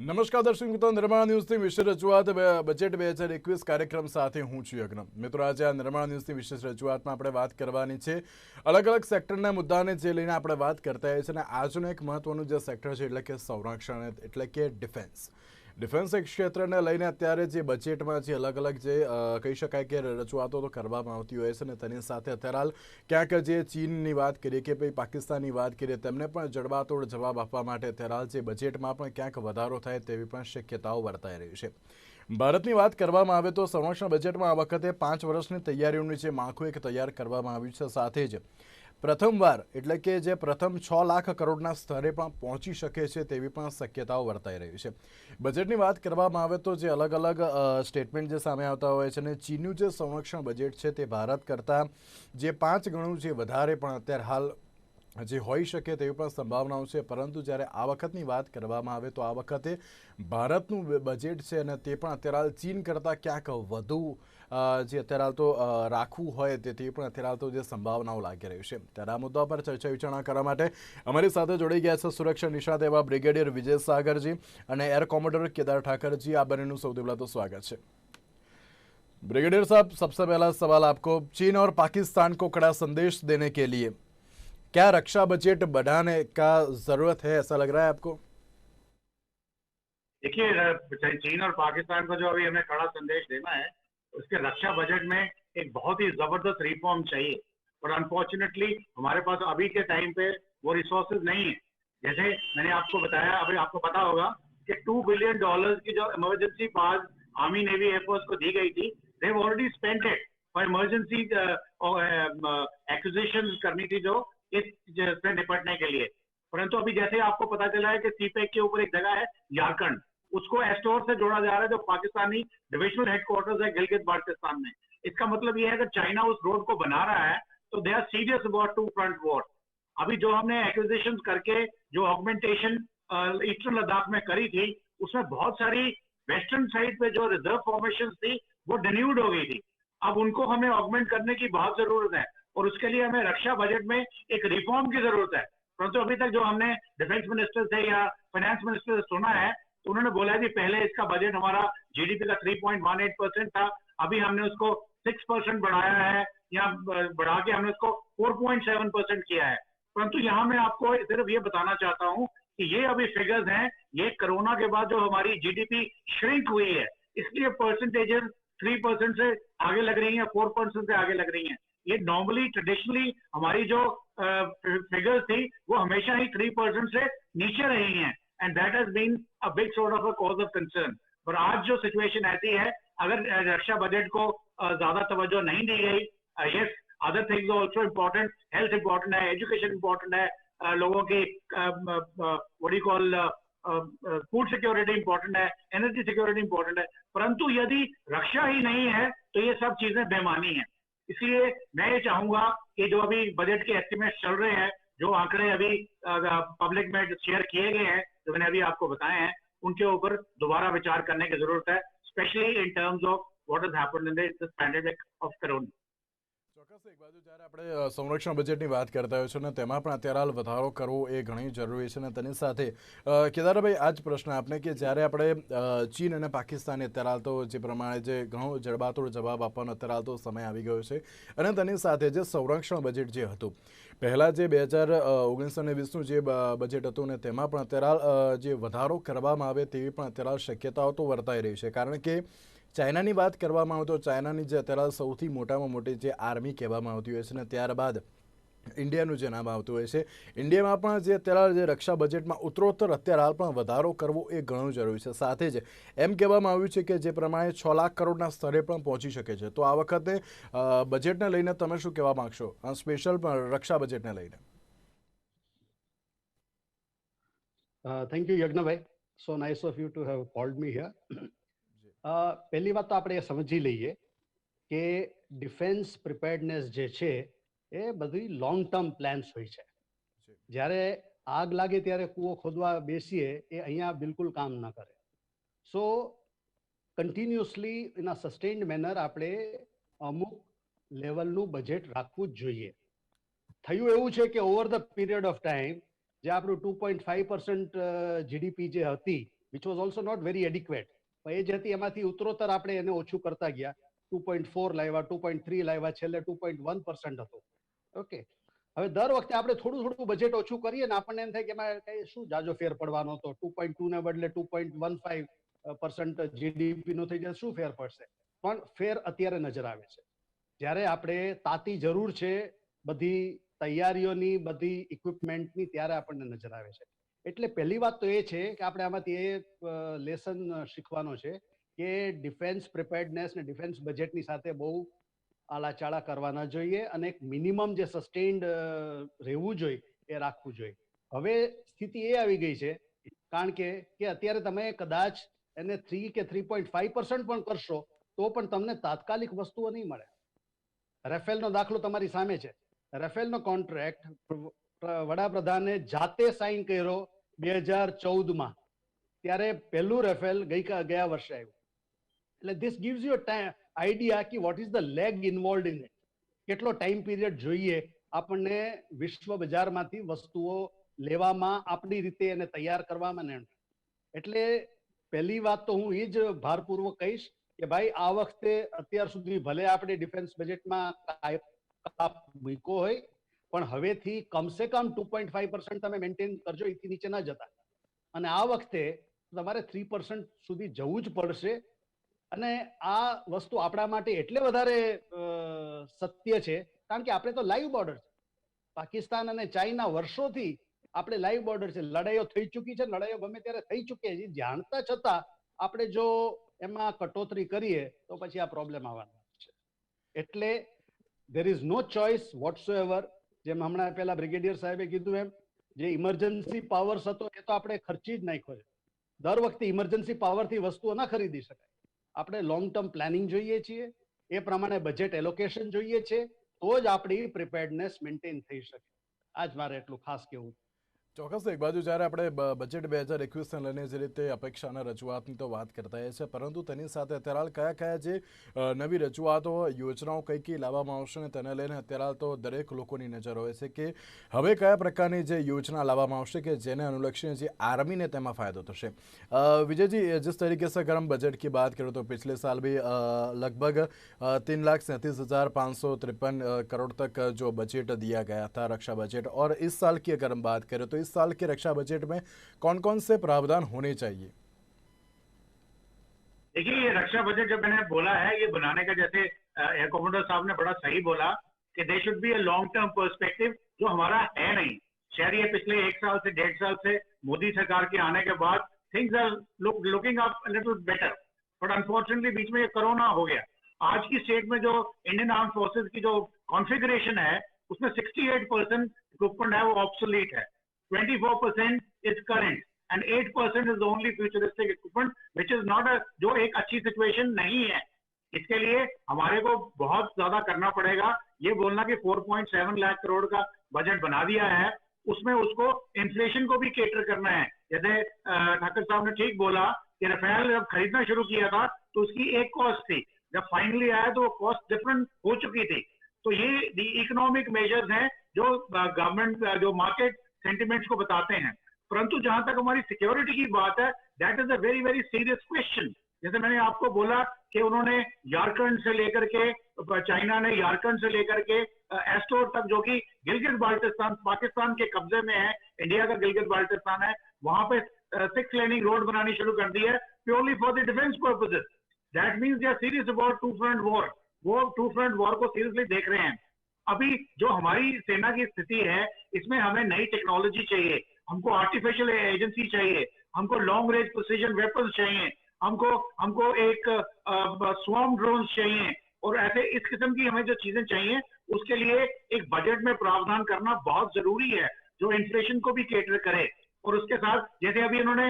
નમસ્કાર દર્શક મિત્રો, નિર્માણ ન્યૂઝની વિશેષ રજૂઆત બજેટ 2021 કાર્યક્રમ સાથે હું છું યજ્ઞ. મિત્રો, આજે આ નિર્માણ ન્યૂઝની વિશેષ રજૂઆતમાં આપણે વાત કરવાની છે અલગ અલગ સેક્ટરના મુદ્દાને જે લઈને આપણે વાત કરતા હોઈએ છીએ. અને આજનું એક મહત્વનું જે સેક્ટર છે એટલે કે સંરક્ષણ, એટલે કે ડિફેન્સ ક્ષેત્રને લઈને અત્યારે જે બજેટમાં જે અલગ અલગ જે કહી શકાય કે રજૂઆતો તો કરવામાં આવતી હોય છે. અને તેની સાથે અત્યારે હાલ ક્યાંક જે ચીનની વાત કરીએ કે ભાઈ પાકિસ્તાનની વાત કરીએ, તેમને પણ જડબાતોડ જવાબ આપવા માટે અત્યારે હાલ જે બજેટમાં પણ ક્યાંક વધારો થાય તેવી પણ શક્યતાઓ વર્તાઈ રહી છે. ભારતની વાત કરવામાં આવે તો સંરક્ષણ બજેટમાં આ વખતે 5 વર્ષની તૈયારીઓનું જે માળખું એક તૈયાર કરવામાં આવ્યું છે. સાથે જ પ્રથમવાર એટલે કે જે પ્રથમ 6 લાખ કરોડના સ્તરે પણ પહોંચી શકે છે તેવી પણ શક્યતાઓ વર્તાઈ રહી છે. બજેટની વાત કરવામાં આવે તો જે અલગ અલગ સ્ટેટમેન્ટ જે સામે આવતા હોય છે, અને ચીનનું જે સંરક્ષણ બજેટ છે તે ભારત કરતાં જે 5 ગણું જે વધારે પણ અત્યારે હાલ જે હોઈ શકે તેવી પણ સંભાવનાઓ છે. પરંતુ જ્યારે આ વખતની વાત કરવામાં આવે તો આ વખતે ભારતનું બજેટ છે અને તે પણ અત્યારે હાલ ચીન કરતાં ક્યાંક વધુ જે અત્યારે હાલ તો રાખવું હોય તેથી પણ અત્યારે હાલ તો જે સંભાવનાઓ લાગી રહી છે. ત્યારે આ મુદ્દા પર ચર્ચા વિચારણા કરવા માટે અમારી સાથે જોડાઈ ગયા છે સુરક્ષા નિષ્ણાત એવા બ્રિગેડિયર વિજય સાગરજી અને એર કોમોડોર કેદાર ઠાકરજી. આ બંનેનું સૌથી પહેલા તો स्वागत है. ब्रिगेडियर साहब, सबसे पहला सवाल आपको, चीन और पाकिस्तान को कड़ा संदेश देने के लिए क्या रक्षा बजट बढ़ाने का जरूरत है, ऐसा लग रहा है आपको? देखिए, चीन और पाकिस्तान को जो अभी हमें कड़ा संदेश देना है, उसके रक्षा बजट में एक बहुत ही जबरदस्त रिफॉर्म चाहिए. और अनफॉर्चुनेटली हमारे पास अभी के टाइम पे वो रिसोर्सेज नहीं है. जैसे मैंने आपको बताया, अभी आपको पता होगा कि $2 बिलियन की जो इमरजेंसी पास आर्मी नेवी एयरफोर्स को दी गई थी, they have already spent it for emergency acquisition करनी थी जो इससे निपटने के लिए. परंतु अभी जैसे आपको पता चला है कि सीपेक के ऊपर एक जगह है झारखंड, उसको एस्टोर से जोड़ा जा रहा है जो पाकिस्तानी डिविजनल हेडक्वार्टर्स है गिलगित बाल्टिस्तान में. इसका मतलब यह है कि चाइना उस रोड को बना रहा है तो they are serious about two front war. अभी जो हमने एक्विजिशन करके जो ऑगमेंटेशन ईस्टर्न लद्दाख में करी थी, उसमें बहुत सारी वेस्टर्न साइड पे जो रिजर्व फॉर्मेशन थी वो डिन्यूड हो गई थी. अब उनको हमें ऑगमेंट करने की बहुत जरूरत है और उसके लिए हमें रक्षा बजट में एक रिफॉर्म की जरूरत है. परंतु अभी तक जो हमने डिफेंस मिनिस्टर से या फाइनेंस मिनिस्टर से सुना है तो उन्होंने बोला है कि पहले इसका बजट हमारा जीडीपी का 3.18% था, अभी हमने उसको 6% बढ़ाया है या बढ़ा के हमने उसको 4.7% किया है. परंतु यहाँ मैं आपको सिर्फ ये बताना चाहता हूँ कि ये अभी फिगर्स हैं, ये कोरोना के बाद जो हमारी जीडीपी श्रिंक हुई है इसलिए परसेंटेजेस 3% से आगे लग रही हैं, 4% से आगे लग रही हैं. ये नॉर्मली ट्रेडिशनली हमारी जो फिगर्स थी वो हमेशा ही 3% से नीचे रही हैं and that has been a big sort of a cause of concern. पर आज जो सिचुएशन ऐसी है, अगर रक्षा बजट को ज्यादा तवज्जो नहीं दी गई, yes other things also important, health important है, एजुकेशन इम्पोर्टेंट है, लोगों की what you call food security important है, एनर्जी सिक्योरिटी इंपॉर्टेंट है. परंतु यदि रक्षा ही नहीं है तो ये सब चीजें बेमानी है. इसलिए मैं ये चाहूंगा कि जो अभी बजट के एस्टिमेट चल रहे हैं, जो आंकड़े अभी पब्लिक में शेयर किए गए हैं, जो मैंने अभी आपको बताए हैं, उनके ऊपर दोबारा विचार करने की जरूरत है, specially in terms of what has happened in this pandemic of corona. ચોક્કસ. એક બાજુ જ્યારે આપણે સંરક્ષણ બજેટની વાત કરતા હોય છે અને તેમાં પણ અત્યારે હાલ વધારો કરવો એ ઘણી જરૂરી છે. અને તેની સાથે કેદારભાઈ, આ જ પ્રશ્ન આપને કે જ્યારે આપણે ચીન અને પાકિસ્તાને અત્યારે હાલ તો જે પ્રમાણે જે ઘણો જડબાતોડ જવાબ આપવાનો અત્યારે હાલ તો સમય આવી ગયો છે. અને તેની સાથે જે સંરક્ષણ બજેટ જે હતું પહેલાં જે 2019 અને 20નું જે બજેટ હતું ને તેમાં પણ અત્યારે હાલ જે વધારો કરવામાં આવે તેવી પણ અત્યારે હાલ શક્યતાઓ તો વર્તાઈ રહી છે. કારણ કે ચાઇનાની વાત કરવામાં આવે તો ચાઇનાની જે અત્યારે સૌથી મોટામાં મોટી જે આર્મી કહેવામાં આવતી હોય છે ને ત્યારબાદ ઇન્ડિયાનું જે નામ આવતું હોય છે, ઇન્ડિયામાં પણ જે અત્યારે જે રક્ષા બજેટમાં ઉત્તરોત્તર અત્યારે હાલ પણ વધારો કરવો એ ઘણું જરૂરી છે. સાથે જ એમ કહેવામાં આવ્યું છે કે જે પ્રમાણે 6 લાખ કરોડના સ્તરે પણ પહોંચી શકે છે. તો આ વખતે બજેટને લઈને તમે શું કહેવા માગશો, સ્પેશિયલ રક્ષા બજેટને લઈને? Thank you, Yagnabai. So nice of you to have called me here. પહેલી વાત તો આપણે એ સમજી લઈએ કે ડિફેન્સ પ્રિપેર્ડનેસ જે છે એ બધી લોંગ ટર્મ પ્લાન્સ હોય છે. જ્યારે આગ લાગે ત્યારે કૂવો ખોદવા બેસીએ એ અહીંયા બિલકુલ કામ ના કરે. સો કન્ટિન્યુઅસલી ઇન અ સસ્ટેન્ડ મેનર આપણે અમુક લેવલનું બજેટ રાખવું જ જોઈએ. થયું એવું છે કે over the period of time જે આપણું 2.5% જીડીપી જે હતી which was also not very adequate. પણ એ જે હતી એમાંથી ઉત્તરોત્તર આપણે એને ઓછું કરતા ગયા. 2.4 લાવ્યા, 2.3 લાવ્યા, છેલ્લે 2.1% હતું. ઓકે, હવે દર વખતે આપણે થોડું થોડું બજેટ ઓછું કરીએ ને આપણને એમ થાય કે એમાં કઈ શું જાજો ફેર પડવાનો હતો. 2.2 ને બદલે 2.15% જીડીપી નો થઈ જાય, શું ફેર પડશે? પણ ફેર અત્યારે નજર આવે છે. જ્યારે આપણે તાતી જરૂર છે બધી તૈયારીઓની, બધી ઇક્વિપમેન્ટની, ત્યારે આપણને નજર આવે છે. એટલે પહેલી વાત તો એ છે કે આપણે આમાંથી એ લેસન શીખવાનો છે કે ડિફેન્સ પ્રિપેર્ડનેસ ને ડિફેન્સ બજેટની સાથે બહુ આલાચાળા કરવા ન જોઈએ અને એક મિનિમમ જે સસ્ટેન્ડ રહેવું જોઈએ એ રાખવું જોઈએ. હવે સ્થિતિ એ આવી ગઈ છે કારણ કે અત્યારે તમે કદાચ એને 3 કે 3.5% પણ કરશો તો પણ તમને તાત્કાલિક વસ્તુઓ નહીં મળે. રેફેલનો દાખલો તમારી સામે છે. રેફેલનો કોન્ટ્રાક્ટ વડાપ્રધાને જાતે સાઇન કર્યો 2014માં, ત્યારે પહેલું રેફેલ ગયા વર્ષે આવ્યું. એટલે ધીસ ગિવ્સ યુ આઈડિયા કે what is the lag involved in it. કેટલો ટાઈમ પીરિયડ જોઈએ આપણને વિશ્વ બજારમાંથી વસ્તુઓ લેવામાં, આપણી રીતે એને તૈયાર કરવામાં ને. એટલે પહેલી વાત તો હું એ જ ભારપૂર્વક કહીશ કે ભાઈ આ વખતે અત્યાર સુધી ભલે આપણે ડિફેન્સ બજેટમાં મૂક્યો હોય પણ હવેથી કમસે કમ 2.5% તમે મેન્ટેન કરજો, એથી નીચે ન જતા. અને આ વખતે તમારે 3% સુધી જવું જ પડશે. અને આ વસ્તુ આપણા માટે એટલે વધારે સત્ય છે કારણ કે આપણે તો લાઈવ બોર્ડર છે. પાકિસ્તાન અને ચાઇના વર્ષોથી આપણે લાઈવ બોર્ડર છે. લડાઈઓ થઈ ચૂકી છે, લડાઈઓ ગમે ત્યારે થઈ ચૂકી છે. જાણતા છતાં આપણે જો એમાં કટોતરી કરીએ તો પછી આ પ્રોબ્લેમ આવવાનો છે. એટલે there is no choice whatsoever. જેમ હમણાં પેલા બ્રિગેડિયર સાહેબે કીધું એમ, જે ઇમરજન્સી પાવર્સ હતો એ તો આપણે ખર્ચી જ નાખ્યો છે. દર વખતે ઇમરજન્સી પાવરથી વસ્તુઓ ના ખરીદી શકાય. આપણે લોંગ ટર્મ પ્લાનિંગ જોઈએ છીએ, એ પ્રમાણે બજેટ એલોકેશન જોઈએ છે, તો જ આપણી પ્રિપેર્ડનેસ મેન્ટેન થઈ શકે. આજ મારે એટલું ખાસ કહેવું. ચોક્કસ. એક બાજુ જ્યારે આપણે બજેટ 2021ને લઈને જે રીતે અપેક્ષા અને રજૂઆતની તો વાત કરતા છે, પરંતુ તેની સાથે અત્યારે કયા કયા જે નવી રજૂઆતો, યોજનાઓ કઈ કઈ લાવવામાં આવશે ને તેને લઈને અત્યારે તો દરેક લોકોની નજર હોય છે કે હવે કયા પ્રકારની જે યોજના લાવવામાં આવશે કે જેને અનુલક્ષીને જે આર્મીને તેમાં फायदा થશે. विजय जी, जिस तरीके से अगर हम बजट की बात करें तो पिछले साल भी लगभग 3,37,553 करोड़ तक जो बजट दिया गया था रक्षा बजट, और इस साल की अगर हम बात करें तो इस साल के रक्षा बजट में कौन कौन से प्रावधान होने चाहिए? देखिए, ये रक्षा बजट जब मैंने बोला है ये बनाने का, जैसे एयर कमांडर साहब ने बड़ा सही बोला कि they should be a long term perspective, जो हमारा है नहीं. शायद ये पिछले 1 साल से 1.5 साल से मोदी सरकार के आने के बाद things are looking up a little better, but unfortunately बीच में ये कोरोना हो गया. आज की स्टेट में जो इंडियन आर्म फोर्सेज की जो कॉन्फ़िगरेशन है उसमें 68% इक्विपमेंट है वो ऑब्सोलीट है, 24% is current and 8% is the only futuristic equipment which is not a, जो एक अच्छी सिचुएशन नहीं है. इसके लिए हमारे को बहुत ज्यादा करना पड़ेगा. ये बोलना कि 4.7 लाख करोड़ का बजट बना दिया है, उसमें उसको इन्फ्लेशन को भी केटर करना है. जैसे ठाकर साहब ने ठीक बोला कि राफेल जब खरीदना शुरू किया था तो उसकी एक कॉस्ट थी, जब फाइनली आया तो वो कॉस्ट डिफरेंट हो चुकी थी. तो ये इकोनॉमिक मेजर्स हैं जो गवर्नमेंट जो मार्केट सेंटिमेंट्स को बताते हैं. परंतु जहां तक हमारी सिक्योरिटी की बात है, that is a very very serious question. जैसे मैंने आपको बोला कि उन्होंने यारकंड से लेकर के, चाइना ने यारकंड से लेकर के एस्टोर तक, जो कि गिलगित बाल्टिस्तान पाकिस्तान के कब्जे में है, इंडिया का गिलगित बाल्टिस्तान है, वहां पे 6 लेनिंग रोड बनानी शुरू कर दी है purely for the defence purposes. That means they are serious about two front war. वो टू फ्रंट वॉर को सीरियसली देख रहे हैं. अभी जो हमारी सेना की स्थिति है इसमें हमें नई टेक्नोलॉजी चाहिए, हमको आर्टिफिशियल एजेंसी चाहिए, हमको लॉन्ग रेंज प्रिसीजन वेपन्स चाहिए, हमको एक स्वॉर्म ड्रोन्स चाहिए, और ऐसे इस किस्म की हमें जो चीजें चाहिए उसके लिए एक बजट में प्रावधान करना बहुत जरूरी है जो इन्फ्लेशन को भी केटर करे. और उसके साथ जैसे अभी इन्होंने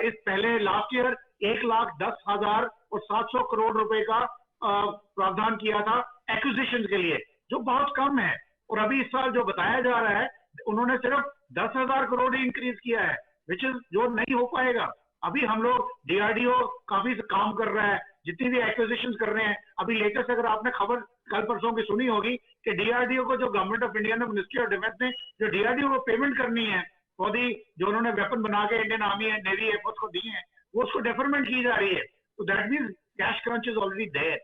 इस पहले लास्ट ईयर 1,10,700 करोड़ रुपए का प्रावधान किया था एक्विजिशन के लिए, जो बहुत कम है. और अभी इस साल जो बताया जा रहा है उन्होंने सिर्फ 10,000 करोड़ ही इंक्रीज किया है, विच इज जो नहीं हो पाएगा. अभी हम लोग डीआरडीओ काफी काम कर रहा है, जितनी भी एक्विजिशन कर रहे हैं. अभी लेटेस्ट अगर आपने खबर कल परसों की सुनी होगी कि डीआरडीओ को जो गवर्नमेंट ऑफ इंडिया ने, मिनिस्ट्री ऑफ डिफेंस ने जो डीआरडीओ को पेमेंट करनी है फॉर दी, जो उन्होंने वेपन बना के Indian army and navy air force को दी है, वो उसको डेफरमेंट की जा रही है, तो that means cash crunch is already there.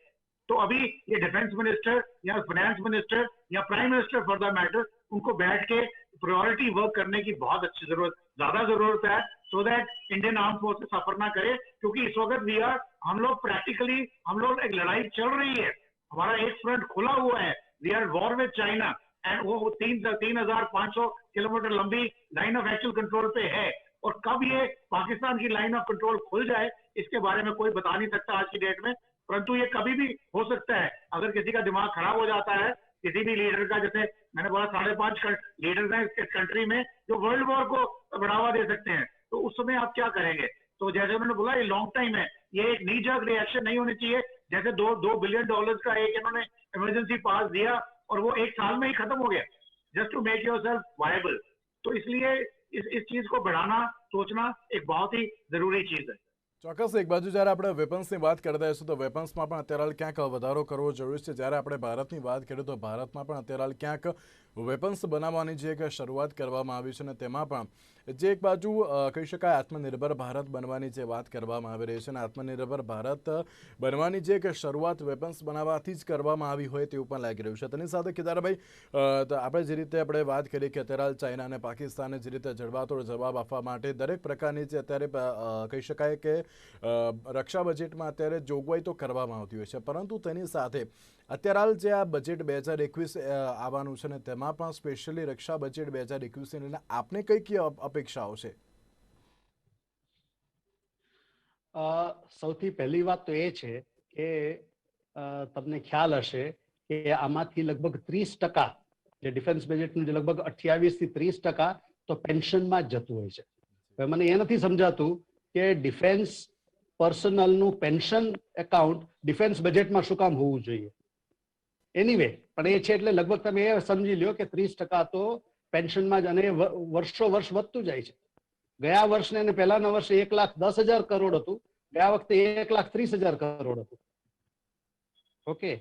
तो अभी ये डिफेंस मिनिस्टर या फाइनेंस मिनिस्टर या prime minister for the matter, उनको बैठ के प्रायोरिटी वर्क करने की बहुत अच्छी ज्यादा जरूरत है, so that Indian arm forces suffer ना करे। क्योंकि इस वक्त हम लोग प्रैक्टिकली एक लड़ाई चल रही है, हमारा एक फ्रंट खुला हुआ है, we are war with China, and वो 3,500 किलोमीटर लंबी लाइन ऑफ एक्चुअल कंट्रोल पे है। और कब ये पाकिस्तान की लाइन ऑफ कंट्रोल खुल जाए, इसके बारे में कोई बता नहीं सकता आज की डेट में, परंतु ये कभी भी हो सकता है। अगर किसी का दिमाग खराब हो जाता है, किसी भी लीडर का, जैसे मैंने बोला 5.5 लीडर्स हैं इस कंट्री में जो वर्ल्ड वॉर को बढ़ावा दे सकते हैं, तो उस समय आप क्या करेंगे? तो जैसे उन्होंने बोला ये लॉन्ग टाइम है, ये एक नी जर्क रिएक्शन नहीं होनी चाहिए। जैसे $2 बिलियन का एक इन्होंने इमरजेंसी पास दिया और वो एक साल में ही खत्म हो गया, just to make yourself viable. तो इसलिए इस चीज को बढ़ाना, सोचना एक बहुत ही जरूरी चीज है। ચોક્કસ એક બાજુ જ્યારે આપણે વેપન્સની વાત કરતા હશું તો વેપન્સમાં પણ અત્યારે હાલ ક્યાંક વધારો કરવો જરૂરી છે। જ્યારે આપણે ભારતની વાત કરીએ તો ભારતમાં પણ અત્યારે હાલ ક્યાંક વેપન્સ બનાવવાની જે એક શરૂઆત કરવામાં આવી છે અને તેમાં પણ જે એક બાજુ કહી શકાય આત્મનિર્ભર ભારત બનવાની જે વાત કરવામાં આવી રહી છે અને આત્મનિર્ભર ભારત બનવાની જે એક શરૂઆત વેપન્સ બનાવવાથી જ કરવામાં આવી હોય તેવું પણ લાગી રહ્યું છે। તેની સાથે કેદારભાઈ, આપણે જે રીતે આપણે વાત કરી કે અત્યારે હાલ ચાઇના અને પાકિસ્તાને જે રીતે જડબાતોડ જવાબ આપવા માટે દરેક પ્રકારની જે અત્યારે કહી શકાય કે રક્ષા બજેટમાં અત્યારે જોગવાઈ તો કરવામાં આવતી હોય છે, પરંતુ તેની સાથે અત્યારે હાલ જે આ બજેટ 2021 આવવાનું છે ને તેમાં પણ સ્પેશિયલી રક્ષા બજેટ 2021ને લઈને આપને કઈ કઈ અપેક્ષાઓ છે? સૌથી પહેલી વાત તો એ છે કે તમને ખ્યાલ હશે કે આમાંથી લગભગ 30% જે ડિફેન્સ બજેટનું જે લગભગ 28 થી 30% તો પેન્શનમાં જ જતું હોય છે। હવે મને એ નથી સમજાતું કે ડિફેન્સ પર્સનલનું પેન્શન એકાઉન્ટ ડિફેન્સ બજેટમાં શું કામ હોવું જોઈએ। એનીવે, પણ એ છે એટલે લગભગ તમે એ સમજી લ્યો કે 30% તો પેન્શનમાં જ, અને વર્ષો વર્ષ વધતું જાય છે। ગયા વર્ષને અને પહેલાના વર્ષે 1,10,000 કરોડ હતું, ગયા વખતે 1,30,000 કરોડ હતું। ઓકે,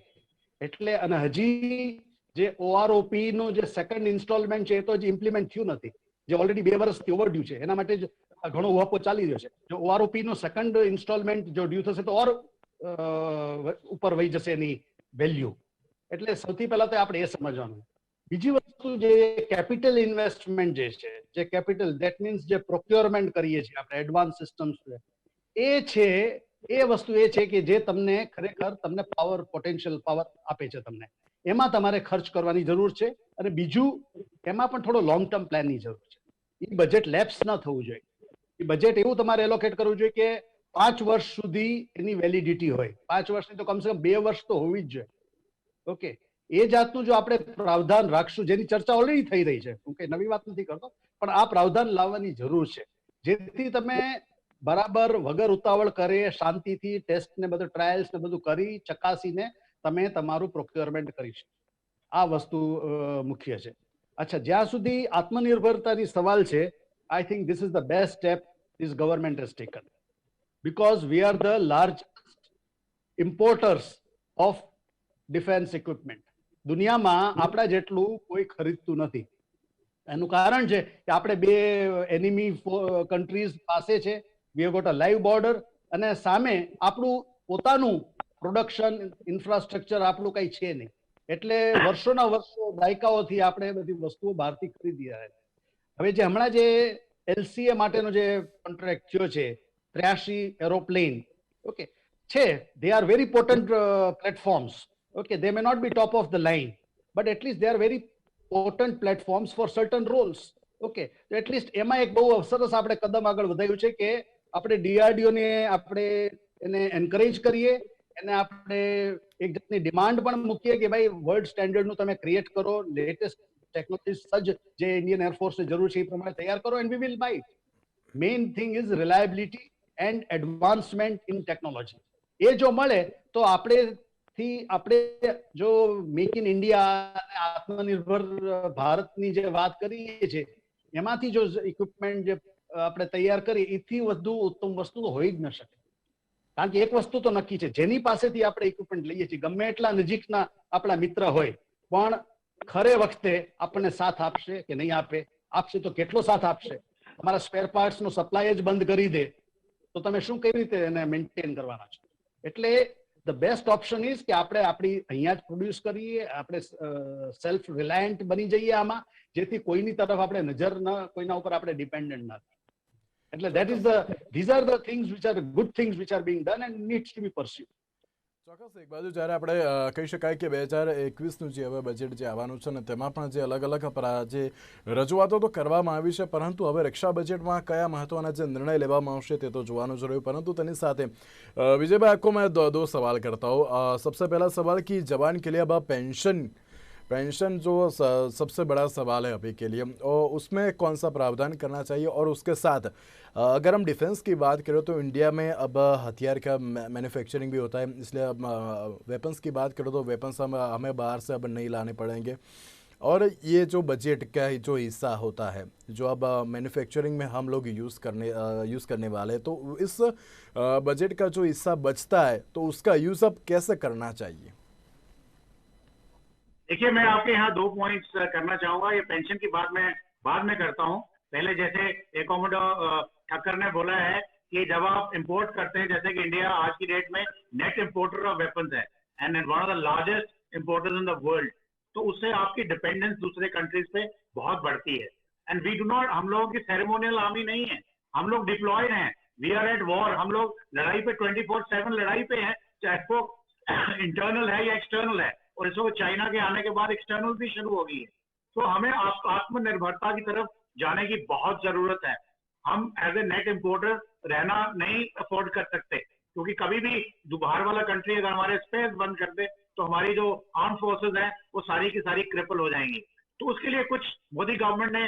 એટલે અને હજી જે ઓઆરઓપી નું જે સેકન્ડ ઇન્સ્ટોલમેન્ટ છે એ તો હજી ઇમ્પ્લિમેન્ટ થયું નથી, જે ઓલરેડી 2 વર્ષથી ઓવરડ્યુ છે। એના માટે જ ઘણો વહોપો ચાલી રહ્યો છે। જો ઓઆરઓપી નું સેકન્ડ ઇન્સ્ટોલમેન્ટ જો ડ્યુ થશે તો ઓર ઉપર વહી જશે એની વેલ્યુ। એટલે સૌથી પહેલા તો આપણે એ સમજવાનું। બીજી વસ્તુ જે કેપિટલ ઇન્વેસ્ટમેન્ટ જે છે, જે કેપિટલ ધેટ મીન્સ જે પ્રોક્યોરમેન્ટ કરીએ છીએ આપણે એડવાન્સ સિસ્ટમ્સ, એ છે એ વસ્તુ એ છે કે જે તમને ખરેખર તમને પાવર, પોટેન્શિયલ પાવર આપે છે તમને, એમાં તમારે ખર્ચ કરવાની જરૂર છે। અને બીજું એમાં પણ થોડો લોંગ ટર્મ પ્લાનની જરૂર છે। એ બજેટ લેપ્સ ન થવું જોઈએ। એ બજેટ એવું તમારે એલોકેટ કરવું જોઈએ કે 5 વર્ષ સુધી એની વેલિડિટી હોય। 5 વર્ષની તો કમસે કમ 2 વર્ષ તો હોવી જ જોઈએ। ઓકે, એ જાતનું જો આપણે પ્રાવધાન રાખશું, જેની ચર્ચા ઓલરેડી થઈ રહી છે, હું કઈ નવી વાત નથી કરતો, પણ આ પ્રાવધાન લાવવાની જરૂર છે, જેથી તમે બરાબર વગર ઉતાવળ કરે શાંતિથી ટેસ્ટ ને બધું, ટ્રાયલ્સ ને બધું કરી ચકાસીને તમે તમારું પ્રોક્યોરમેન્ટ કરી શકો। આ વસ્તુ મુખ્ય છે। અચ્છા, જ્યાં સુધી આત્મનિર્ભરતાની સવાલ છે, I think this is the best step this government has taken, because we are the largest importers of defence equipment. દુનિયામાં આપણા જેટલું કોઈ ખરીદતું નથી। એનું કારણ છે કે આપણે 2 એનિમી કન્ટ્રીઝ પાસે છે, we have got a live border, અને સામે આપણું પોતાનું પ્રોડક્શન ઇન્ફ્રાસ્ટ્રક્ચર આપણું કઈ છે નહીં। એટલે વર્ષોના વર્ષો, દાયકાઓથી આપણે બધી વસ્તુઓ બહારથી ખરીદી રહ્યા છે। હવે જે હમણાં જે એલસીએ માટેનો જે કોન્ટ્રાક્ટ થયો છે, 83 એરોપ્લેન, ઓકે છે, they are very potent platforms. Okay, they may not be top of the line, but at least they are very potent platforms for certain roles. Okay, so at least એમાં એક બહુ સરસ આપણે કદમ આગળ વધાર્યું છે કે આપણે ડીઆરડીઓ ને આપણે એને એન્કરેજ કરીએ, એને આપણે એક જાતની ડિમાન્ડ પણ મૂકીએ કે ભાઈ વર્લ્ડ સ્ટેન્ડર્ડનું તમે ક્રિએટ કરો, લેટેસ્ટ ટેકનોલોજી સજ્જ જે ઇન્ડિયન એરફોર્સને જરૂર છે એ પ્રમાણે તૈયાર કરો, and we will buy it. Main thing is reliability and advancement in technology. એ જો મળે તો આપણે જો મેક ઇન ઇન્ડિયા અને આત્મનિર્ભર ભારતની જે વાત કરીએ છીએ, એમાંથી જો ઇક્વિપમેન્ટ જે આપણે તૈયાર કરીએ, એથી વધુ ઉત્તમ વસ્તુ તો હોઈ જ ન શકે। કારણ કે એક વસ્તુ તો નક્કી છે, જેની પાસેથી આપણે ઇક્વિપમેન્ટ લઈએ છીએ, ગમે એટલા નજીકના આપણા મિત્ર હોય, પણ ખરે વખતે આપણને સાથ આપશે કે નહીં આપે? આપશે તો કેટલો સાથ આપશે? તમારા સ્પેર પાર્ટ્સનો સપ્લાય જ બંધ કરી દે તો તમે શું કેવી રીતે એને મેન્ટેન કરવાના છો? એટલે ધ બેસ્ટ ઓપ્શન ઇઝ કે આપણે આપણી અહીંયા જ પ્રોડ્યુસ કરીએ, આપણે સેલ્ફ રિલાયન્ટ બની જઈએ આમાં, જેથી કોઈની તરફ આપણે નજર ન, કોઈના ઉપર આપણે ડિપેન્ડન્ટ ના થાય. એટલે that is the, these are the things which are good things which are being done and needs to be pursued. ચોક્કસ. એક બાજુ જ્યારે આપણે કહી શકાય કે 2021નું જે હવે બજેટ જે આવવાનું છે ને તેમાં પણ જે અલગ અલગ જે રજૂઆતો તો કરવામાં આવી છે, પરંતુ હવે રક્ષા બજેટમાં કયા મહત્વના જે નિર્ણય લેવામાં આવશે તે તો જોવાનું જ રહ્યું. પરંતુ તેની સાથે विजय भाई आपको मैं दो सवाल करता हूँ. सबसे पहला सवाल कि जवान के लिए अब पेंशन जो सबसे बड़ा सवाल है अभी के लिए, और उसमें कौन सा प्रावधान करना चाहिए, और उसके साथ अगर हम डिफेंस की बात करें तो इंडिया में अब हथियार का मैन्युफैक्चरिंग भी होता है, इसलिए अब वेपन्स की बात करें तो वेपन्स हमें बाहर से अब नहीं लाने पड़ेंगे. और ये जो बजट का जो हिस्सा होता है जो अब मैन्युफैक्चरिंग में हम लोग यूज़ करने वाले हैं, तो इस बजट का जो हिस्सा बचता है तो उसका यूज़ अब कैसे करना चाहिए? देखिए, मैं आपके यहाँ 2 पॉइंट्स करना चाहूंगा. ये पेंशन की बात मैं बाद में करता हूँ. पहले जैसे कॉमोडोर ठक्कर ने बोला है कि जब आप इंपोर्ट करते हैं, जैसे कि इंडिया आज की डेट में नेट इंपोर्टर ऑफ वेपन्स है and one of the largest importers in the world, तो उससे आपकी डिपेंडेंस दूसरे कंट्रीज पे बहुत बढ़ती है. एंड वी डू नॉट, हम लोगों की सेरेमोनियल आर्मी नहीं है, हम लोग डिप्लॉयड हैं, वी आर एट वॉर, हम लोग लड़ाई पे 24/7 लड़ाई पे हैं, चाहे वो इंटरनल है या एक्सटर्नल है. और इसको चाइना के आने के बाद एक्सटर्नल भी शुरू हो गई है. तो हमें आत्मनिर्भरता की तरफ जाने की बहुत जरूरत है. हम एज ए नेट इंपोर्टर रहना नहीं अफोर्ड कर सकते, क्योंकि कभी भी बाहर वाला कंट्री अगर हमारे स्पेस बंद कर दे तो हमारी जो आर्म फोर्सेस हैं वो सारी की सारी क्रिपल हो जाएंगी. तो उसके लिए कुछ मोदी गवर्नमेंट ने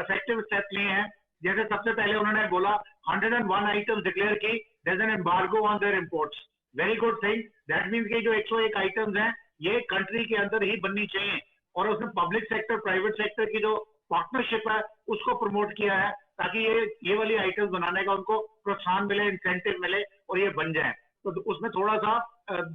इफेक्टिव स्टेप्स लिए हैं. जैसे सबसे पहले उन्होंने बोला 101 आइटम्स डिक्लेयर की, there is an embargo on their imports. Very good thing. That means कि जो 101 आइटम्स हैं ये कंट्री के अंदर ही बननी चाहिए. और उसमें पब्लिक सेक्टर प्राइवेट सेक्टर की जो पार्टनरशिप है उसको प्रमोट किया है, ताकि ये वाली आइटम्स बनाने का उनको प्रोत्साहन मिले, इंसेंटिव मिले और ये बन जाए. तो उसमें थोड़ा सा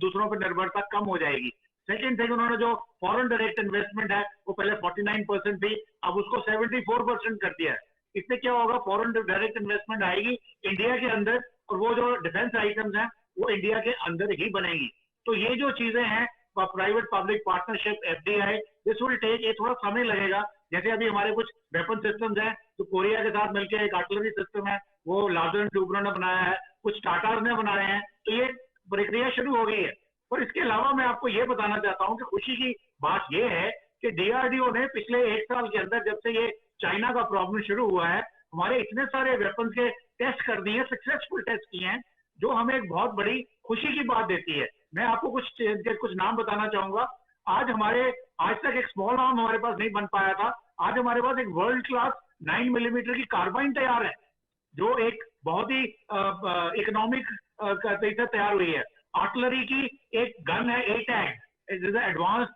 दूसरों पर निर्भरता कम हो जाएगी. सेकेंड थिंग, उन्होंने जो फॉरेन डायरेक्ट इन्वेस्टमेंट है वो पहले 49% थी, अब उसको 74% कर दिया है. इससे क्या होगा, फॉरेन डायरेक्ट इन्वेस्टमेंट आएगी इंडिया के अंदर और वो जो डिफेंस आइटम्स हैं वो इंडिया के अंदर ही बनेंगी. तो ये जो चीजें हैं, private public partnership, FDI, this will take, ये थोड़ा समय लगेगा. जैसे अभी हमारे कुछ वेपन सिस्टम्स हैं तो कोरिया के साथ मिलकर एक आर्टिलरी सिस्टम है वो लार्सन ट्यूब्रो ने बनाया है, कुछ टाटार ने बनाए हैं, तो ये प्रक्रिया शुरू हो गई है. और इसके अलावा मैं आपको ये बताना चाहता हूँ कि खुशी की बात ये है कि डीआरडीओ ने पिछले 1 साल के अंदर, जब से ये चाइना का प्रॉब्लम शुरू हुआ है, हमारे इतने सारे वेपन के टेस्ट कर दिए, सक्सेसफुल टेस्ट किए हैं, जो हमें एक बहुत बड़ी खुशी की बात देती है. मैं आपको कुछ नाम बताना चाहूंगा. आज तक एक स्मॉल आर्म हमारे पास नहीं बन पाया था. आज हमारे पास एक वर्ल्ड क्लास 9 मिलीमीटर की कार्बाइन तैयार है, जो एक बहुत ही इकोनॉमिक तरीके तैयार हुई है. आर्टिलरी की एक गन है ATAG, advanced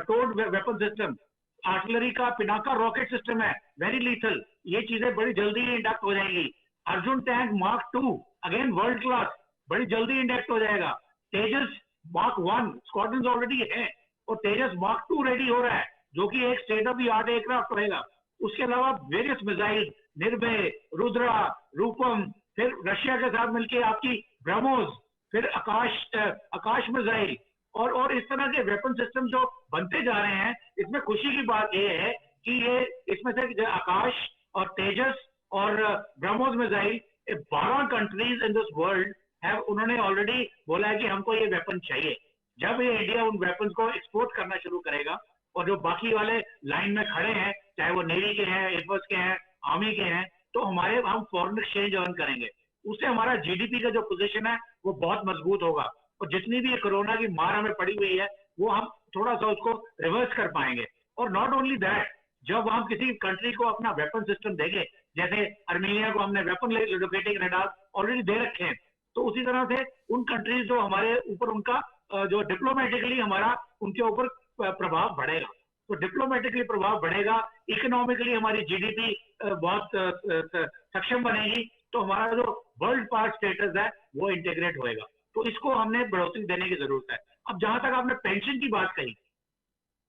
towed weapon system. Artillery का पिनाका रॉकेट सिस्टम है, वेरी लीथल. ये चीजें बड़ी जल्दी इंडक्ट हो जाएंगी. Arjun tank mark 2, again world class, बड़ी जल्दी इंडक्ट हो जाएगा. तेजस मार्क 1 स्क्वाड्रन ऑलरेडी है और तेजस मार्क 2 रेडी हो रहा है, जो कि एक state of the art aircraft रहेगा. उसके अलावा वेरियस मिसाइल, निर्भय, रुद्रा, रूपम, फिर रशिया के साथ मिलकर आपकी ब्रह्मोस, फिर आकाश मिसाइल और इस तरह के वेपन सिस्टम जो बनते जा रहे हैं. इसमें खुशी की बात यह है कि ये इसमें से आकाश और तेजस और BrahMos missile 12 countries in this world है, उन्होंने ऑलरेडी बोला है कि हमको ये वेपन चाहिए. जब ये इंडिया उन वेपन्स को एक्सपोर्ट करना शुरू करेगा और जो बाकी वाले लाइन में खड़े हैं, चाहे वो नेवी के हैं, एयरफोर्स के हैं, आर्मी के हैं, तो हम फॉरेन एक्सचेंज अर्न करेंगे. उससे हमारा जीडीपी का जो पोजीशन है वो बहुत मजबूत होगा. और जितनी भी कोरोना की मार हमें पड़ी हुई है वो हम थोड़ा सा उसको रिवर्स कर पाएंगे. और नॉट ओनली दैट, जब हम किसी कंट्री को अपना वेपन सिस्टम देंगे, जैसे अर्मेनिया को हमने वेपन लोकेटिंग रडार ऑलरेडी दे रखे हैं, तो उसी तरह से उन कंट्रीज जो हमारे ऊपर उनका जो डिप्लोमेटिकली हमारा उनके ऊपर प्रभाव बढ़ेगा. तो डिप्लोमेटिकली प्रभाव बढ़ेगा, इकोनॉमिकली हमारी जीडीपी बहुत सक्षम बनेगी, तो हमारा जो वर्ल्ड पावर स्टेटस है वो इंटीग्रेट होएगा. तो इसको हमने बढ़ोतरी देने की जरूरत है. अब जहां तक आपने पेंशन की बात कही,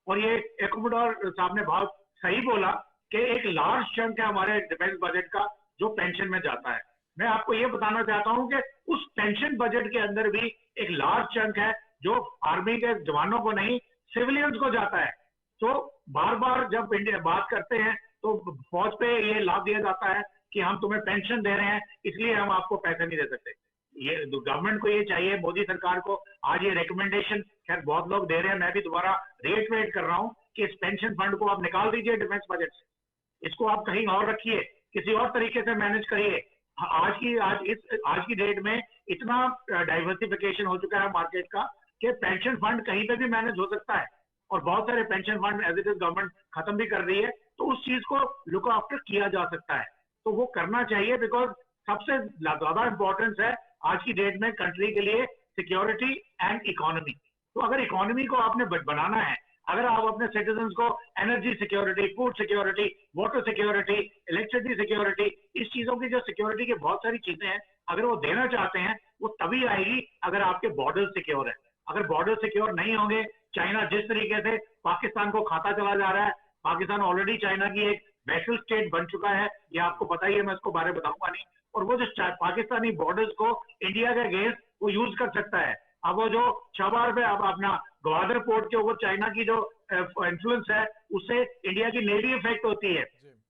और ये कॉमोडोर साहब ने बहुत सही बोला कि एक लार्ज चंक है हमारे डिफेंस बजट का जो पेंशन में जाता है. मैं आपको ये बताना चाहता हूं कि उस पेंशन बजट के अंदर भी एक लार्ज चंक है जो आर्मी के जवानों को नहीं, सिविलियंस को जाता है। तो बार बार जब इंडिया बात करते हैं तो फौज पे ये लाभ दिया जाता है कि हम तुम्हें पेंशन दे रहे हैं इसलिए हम आपको पैसे नहीं दे सकते। ये गवर्नमेंट को ये चाहिए, मोदी सरकार को, आज ये रिकमेंडेशन खैर बहुत लोग दे रहे हैं, मैं भी दोबारा रेट कर रहा हूं कि इस पेंशन फंड को आप निकाल दीजिए डिफेंस बजट से, इसको आप कहीं और रखिए, किसी और तरीके से मैनेज करिए। आज की डेट में इतना डाइवर्सिफिकेशन हो चुका है मार्केट का कि पेंशन फंड कहीं पे भी मैनेज हो सकता है, और बहुत सारे pension fund as it is government खत्म भी कर रही है, तो उस चीज को लुक आफ्टर किया जा सकता है, तो वो करना चाहिए। बिकॉज सबसे ज्यादा इंपॉर्टेंस है आज की डेट में कंट्री के लिए सिक्योरिटी एंड इकोनॉमी। तो अगर इकोनॉमी को आपने बनाना है, अगर आप अपने सिटीजन्स को energy security, food security, water security, electricity security, इस चीजों की जो सिक्योरिटी की बहुत सारी चीजें हैं, अगर वो देना चाहते हैं, वो तभी आएगी अगर आपके बॉर्डर सिक्योर है। अगर बॉर्डर सिक्योर नहीं होंगे, चाइना जिस तरीके से पाकिस्तान को खाता चला जा रहा है, पाकिस्तान ऑलरेडी चाइना की एक वैसल स्टेट बन चुका है, ये आपको पता ही है, मैं इसको बारे में बताऊंगा नहीं। और वो जो पाकिस्तानी बॉर्डर्स को इंडिया के अगेंस्ट वो यूज कर सकता है। अब वो जो छबार पे अब अपना ग्वादर पोर्ट के ऊपर चाइना की जो इन्फ्लुएंस है, उससे इंडिया की नेवी इफेक्ट होती है,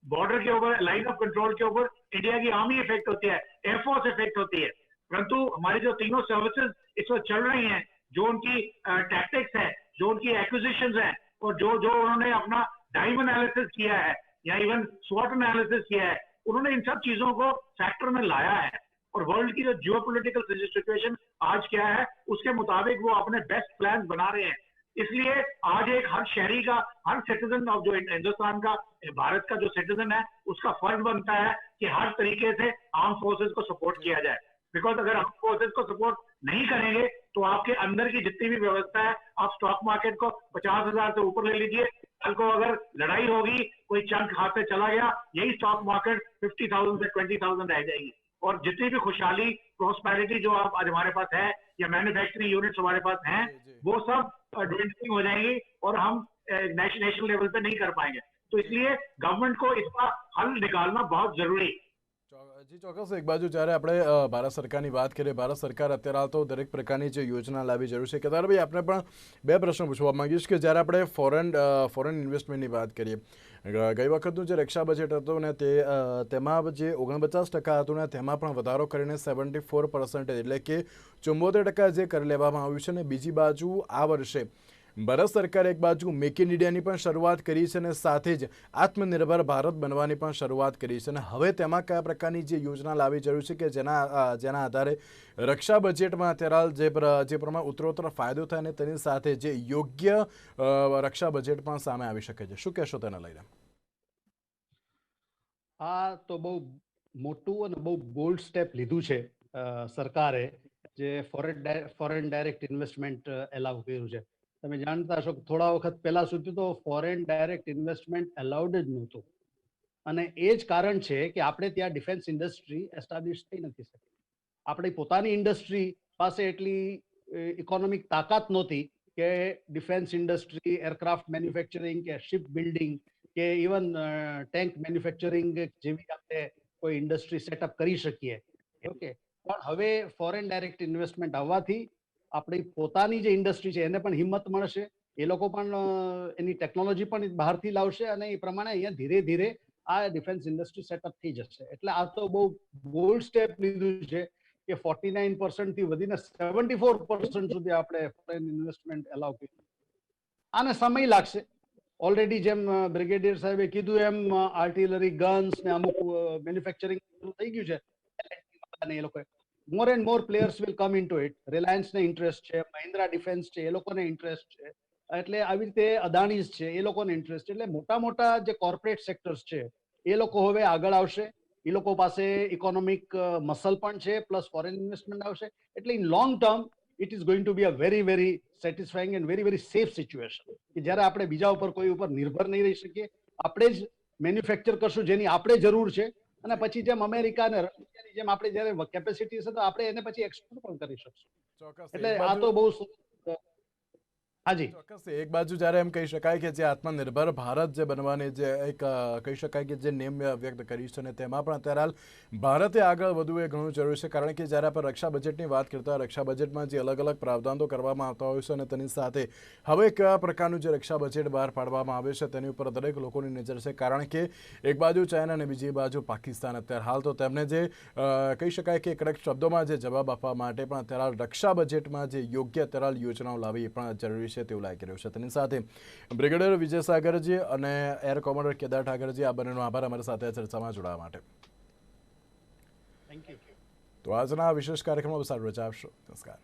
बॉर्डर के ऊपर लाइन ऑफ कंट्रोल के ऊपर इंडिया की आर्मी इफेक्ट होती है, एयरफोर्स इफेक्ट होती है। परंतु हमारी जो तीनों सर्विसेज इस वक्त चल रही हैं, जो उनकी टैक्टिक्स है, जो उनकी एक्विजिशन है, और जो उन्होंने अपना टाइम एनालिसिस किया है या इवन स्वॉट एनालिसिस किया है, उन्होंने इन सब चीजों को फैक्टर में लाया है। और वर्ल्ड की जो जियोपॉलिटिकल सिचुएशन आज क्या है, उसके मुताबिक वो अपने बेस्ट प्लान बना रहे हैं। इसलिए आज एक हर शहरी का, हर सिटीजन ऑफ जो हिंदुस्तान का, भारत का जो सिटीजन है, उसका फर्ज बनता है कि हर तरीके से आर्म फोर्सेस को सपोर्ट किया जाए। बिकॉज अगर आर्म फोर्सेस को सपोर्ट नहीं करेंगे तो आपके अंदर की जितनी भी व्यवस्था है, आप स्टॉक मार्केट को 50,000 से ऊपर ले लीजिए, कल को अगर लड़ाई होगी, कोई चंक हाथ से चला गया, यही स्टॉक मार्केट 50,000 से 20,000 रह जाएगी। और जितनी भी खुशहाली, प्रोस्पेरिटी जो आप आज हमारे पास है, या मैन्युफैक्चरिंग यूनिट्स हमारे पास हैं, वो सब ड्विंडलिंग हो जाएंगी और हम नेशनल लेवल पे नहीं कर पाएंगे। तो इसलिए गवर्नमेंट को इसका हल निकालना बहुत जरूरी। જી ચોક્કસ, એક બાજુ જ્યારે આપણે ભારત સરકારની વાત કરીએ, ભારત સરકાર અત્યારે તો દરેક પ્રકારની જે યોજના લાવી જરૂર છે, કેદારભાઈ આપણે પણ બે પ્રશ્નો પૂછવા માંગીશ કે જ્યારે આપણે ફોરેન ઇન્વેસ્ટમેન્ટની વાત કરીએ, ગઈ વખતનું જે રક્ષા બજેટ હતું ને તેમાં જે 49% હતું ને તેમાં પણ વધારો કરીને 74% એટલે કે 74% જે કરી લેવામાં આવ્યું છે, ને બીજી બાજુ આ વર્ષે ભારત સરકારે એક બાજુ મેક ઇન ઇન્ડિયાની પણ શરૂઆત કરી છે અને સાથે જ આત્મનિર્ભર ભારત બનવાની પણ શરૂઆત કરી છે, અને હવે તેમાં કયા પ્રકારની જે યોજના લાવવી જરૂર છે કે જેના આધારે રક્ષા બજેટમાં અત્યારે જે પ્રમાણે ઉત્તરોત્તર ફાયદો થાય અને તેની સાથે જે યોગ્ય રક્ષા બજેટ પણ સામે આવી શકે છે, શું કહેશો તેને લઈને? આ તો બહુ મોટું અને બહુ બોલ્ડ સ્ટેપ લીધું છે સરકારે, જે ફોરેન ડાયરેક્ટ ઇન્વેસ્ટમેન્ટ એલાઉ કર્યું છે। તમે જાણતા હશો કે થોડા વખત પહેલા સુધી તો ફોરેન ડાયરેક્ટ ઇન્વેસ્ટમેન્ટ અલાઉડ જ નહોતું, અને એ જ કારણ છે કે આપણે ત્યાં ડિફેન્સ ઇન્ડસ્ટ્રી એસ્ટાબ્લિશ થઈ નથી શકી। આપણી પોતાની ઇન્ડસ્ટ્રી પાસે એટલી ઇકોનોમિક તાકાત નહોતી કે ડિફેન્સ ઇન્ડસ્ટ્રી, એરક્રાફ્ટ મેન્યુફેક્ચરિંગ કે શિપ બિલ્ડિંગ કે ઇવન ટેન્ક મેન્યુફેક્ચરિંગ જેવી આપણે કોઈ ઇન્ડસ્ટ્રી સેટઅપ કરી શકીએ। ઓકે, પણ હવે ફોરેન ડાયરેક્ટ ઇન્વેસ્ટમેન્ટ આવવાથી આપણી પોતાની જે ઇન્ડસ્ટ્રી છે એને પણ હિંમત મળશે, એ લોકો પણ એની ટેકનોલોજી પણ બહારથી લાવશે, અને એ પ્રમાણે અહીંયા ધીરે ધીરે આ ડિફેન્સ ઇન્ડસ્ટ્રી સેટઅપ થઈ જશે। એટલે આ તો બહુ બોલ્ડ સ્ટેપ લીધું છે કે 49% થી વધીને 74% સુધી આપણે ફોરેન ઇન્વેસ્ટમેન્ટ એલાઉ કર્યું। આને સમય લાગશે। ઓલરેડી જેમ બ્રિગેડિયર સાહેબે કીધું એમ આર્ટિલરી ગન્સ ને અમુક મેન્યુફેક્ચરિંગ થઈ ગયું છે, એ લોકોએ more and more players will come into it. Reliance ને ઇન્ટરેસ્ટ છે, મહિન્દ્રા ડિફેન્સ છે, એ લોકોને ઇન્ટરેસ્ટ છે, એટલે આવી રીતે અદાણીઝ છે, એ લોકોને ઇન્ટરેસ્ટ છે। એટલે મોટા મોટા જે કોર્પોરેટ સેક્ટર્સ છે એ લોકો હવે આગળ આવશે, એ લોકો પાસે ઇકોનોમિક મસલ પણ છે, પ્લસ ફોરેન ઇન્વેસ્ટમેન્ટ આવશે। એટલે in long term it is going to be a very very satisfying and very very safe situation, કે જ્યારે આપણે બીજા ઉપર કોઈ ઉપર નિર્ભર નહીં રહી શકીએ, આપણે જ મેન્યુફેક્ચર કરશું જેની આપણે જરૂર છે, અને પછી જેમ અમેરિકા અને રશિયાની જેમ આપણે જ્યારે કેપેસિટી હશે તો આપણે એને પછી એક્સપોર્ટ પણ કરી શકશું। એટલે આ તો બહુ હાજી ચોક્કસ એક બાજુ જ્યારે એમ કહી શકાય કે જે આત્મનિર્ભર ભારત જે બનવાની જે એક કહી શકાય કે જે નેમ વ્યક્ત કરી છે અને તેમાં પણ અત્યારે હાલ ભારતે આગળ વધવું એ ઘણું જરૂરી છે, કારણ કે જ્યારે આપણે રક્ષા બજેટની વાત કરતા હોય, રક્ષા બજેટમાં જે અલગ અલગ પ્રાવધાનો કરવામાં આવતા હોય છે અને તેની સાથે હવે કેવા પ્રકારનું જે રક્ષા બજેટ બહાર પાડવામાં આવે છે તેની ઉપર દરેક લોકોની નજર છે, કારણ કે એક બાજુ ચાઇના અને બીજી બાજુ પાકિસ્તાન અત્યારે હાલ તો તેમને જે કહી શકાય કે કડક શબ્દોમાં જે જવાબ આપવા માટે પણ અત્યારે હાલ રક્ષા બજેટમાં જે યોગ્ય અત્યારે હાલ યોજનાઓ લાવવી એ પણ જરૂરી છે તેવું લાગી રહ્યું છે. તેની સાથે બ્રિગેડિયર વિજય સાગરજી અને એર કોમોડર કેદાર ઠાકરજી, આ બંનેનો આભાર અમારી સાથે ચર્ચામાં જોડાવા માટે. Thank you. તો આજના વિશેષ કાર્યક્રમમાં સારું રજા આપશો. નમસ્કાર.